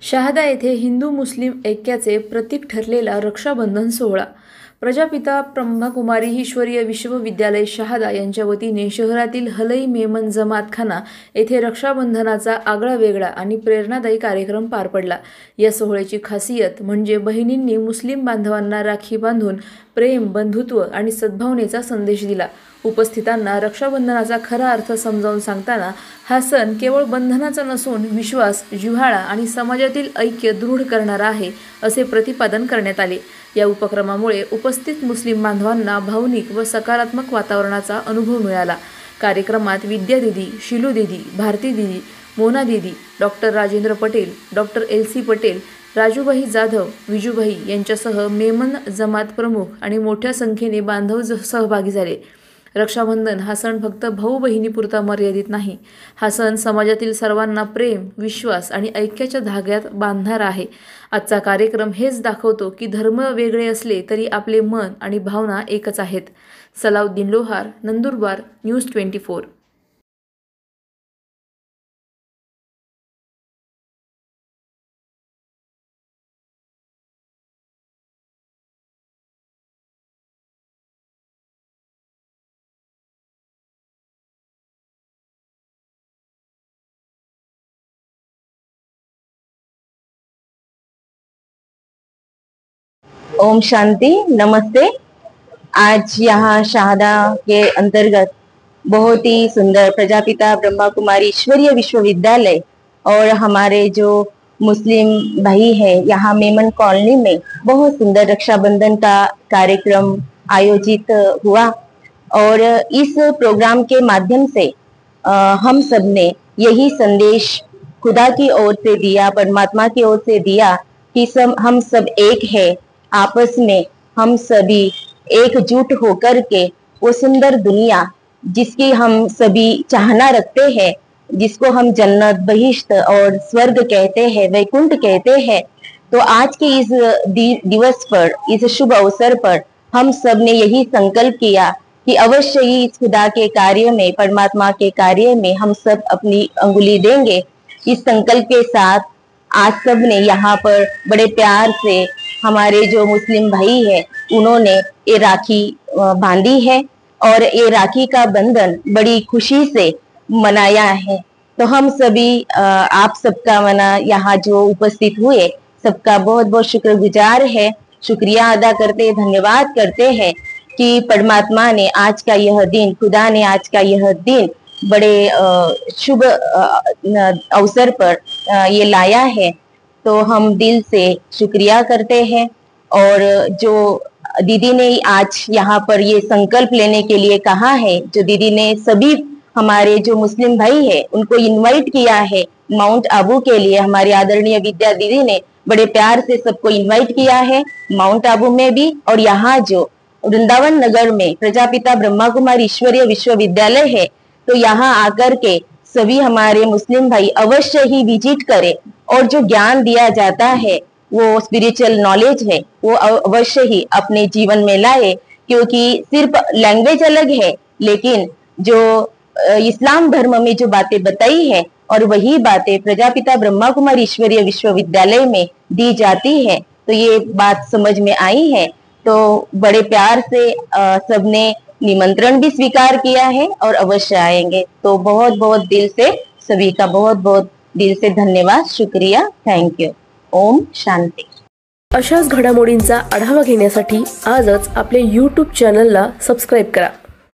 शहादा येथे हिंदू मुस्लिम ऐक्याचे प्रतीक ठरलेला रक्षाबंधन सोहळा प्रजापिता ब्रह्मकुमारी ईश्वरीय विश्वविद्यालय शहादा यांच्या वतीने शहरातील हलई मेमन जमातखाना येथे रक्षाबंधनाचा आगळा वेगळा आणि प्रेरणादायी कार्यक्रम पार पडला। या सोहळ्याची खासियत म्हणजे बहिणींनी मुस्लिम बांधवांना राखी बांधून प्रेम, बंधुत्व आणि सद्भावनेचा संदेश दिला। उपस्थितांना रक्षाबंधनाचा खरा अर्थ समजावून सांगताना हा सण केवळ बंधनाचा नसून विश्वास, जिव्हाळा आणि समाजातील ऐक्य दृढ करणारा आहे असे प्रतिपादन करण्यात आले। या उपक्रमामुळे उपस्थित मुस्लिम बांधवांना भावनिक व सकारात्मक वातावरणाचा अनुभव मिळाला। कार्यक्रमात विद्या दीदी, शिलू दीदी, भारती दीदी, मोना दीदी, doctor Rajendra Patel, doctor LC Patel, Rajubhai Jadhav, Vijubhai यांच्यासह मेमन जमात प्रमुख आणि मोठ्या संख्येने बांधव सहभागी झाले। रक्षाबंधन हा सण फक्त भाऊ बहिणीपुरता मर्यादित नाही। हा सण समाजातील सर्वांना प्रेम, विश्वास आणि ऐक्याच्या धाग्यात बांधणारा आहे। आजचा कार्यक्रम हेच दाखवतो की धर्म वेगळे असले तरी आपले मन आणि भावना एकच आहेत। सलाउद्दीन लोहार, नंदुरबार, न्यूज 24। ओम शांति, नमस्ते। आज यहाँ शहादा के अंतर्गत बहुत ही सुंदर प्रजापिता ब्रह्मा कुमारी ईश्वरीय विश्वविद्यालय और हमारे जो मुस्लिम भाई है यहाँ मेमन कॉलोनी में बहुत सुंदर रक्षाबंधन का कार्यक्रम आयोजित हुआ। और इस प्रोग्राम के माध्यम से हम सब ने यही संदेश खुदा की ओर से दिया, परमात्मा की ओर से दिया कि हम सब एक है। आपस में हम सभी एकजुट होकर के वो सुंदर दुनिया जिसकी हम सभी चाहना रखते हैं, जिसको हम जन्नत, बहिश्त और स्वर्ग कहते हैं, वैकुंठ कहते हैं, तो आज के इस दिवस पर, इस शुभ अवसर पर हम सब ने यही संकल्प किया कि अवश्य ही इस खुदा के कार्य में, परमात्मा के कार्य में हम सब अपनी अंगुली देंगे। इस संकल्प के साथ आज सब ने यहाँ पर बड़े प्यार से हमारे जो मुस्लिम भाई है उन्होंने ये राखी बांधी है और ये राखी का बंधन बड़ी खुशी से मनाया है। तो हम सभी आप सबका मना यहाँ जो उपस्थित हुए सबका बहुत बहुत शुक्रगुजार है, शुक्रिया अदा करते, धन्यवाद करते हैं कि परमात्मा ने आज का यह दिन, खुदा ने आज का यह दिन बड़े शुभ अवसर पर ये लाया है। तो हम दिल से शुक्रिया करते हैं। और जो दीदी ने आज यहाँ पर ये संकल्प लेने के लिए कहा है, जो दीदी ने सभी हमारे जो मुस्लिम भाई है उनको इनवाइट किया है माउंट आबू के लिए, हमारी आदरणीय विद्या दीदी ने बड़े प्यार से सबको इनवाइट किया है माउंट आबू में भी। और यहाँ जो वृंदावन नगर में प्रजापिता ब्रह्मा कुमारी ईश्वरीय विश्वविद्यालय है, तो यहाँ आकर के सभी हमारे मुस्लिम भाई अवश्य ही विजिट करें और जो ज्ञान दिया जाता है, वो स्पिरिचुअल नॉलेज है, वो अवश्य ही अपने जीवन में लाए। क्योंकि सिर्फ लैंग्वेज अलग है, लेकिन जो इस्लाम धर्म में जो बातें बताई है और वही बातें प्रजापिता ब्रह्मा कुमारी ईश्वरीय विश्वविद्यालय में दी जाती है, तो ये बात समझ में आई है। तो बड़े प्यार से सबने निमंत्रण भी स्वीकार किया है और अवश्य आएंगे। तो बहुत बहुत दिल से सभी का बहुत बहुत दिल से धन्यवाद, शुक्रिया, थैंक यू। ओम शांती। अशाच घडामोडींचा आढावा घेण्यासाठी आजच आपल्या YouTube चॅनलला सबस्क्राइब करा।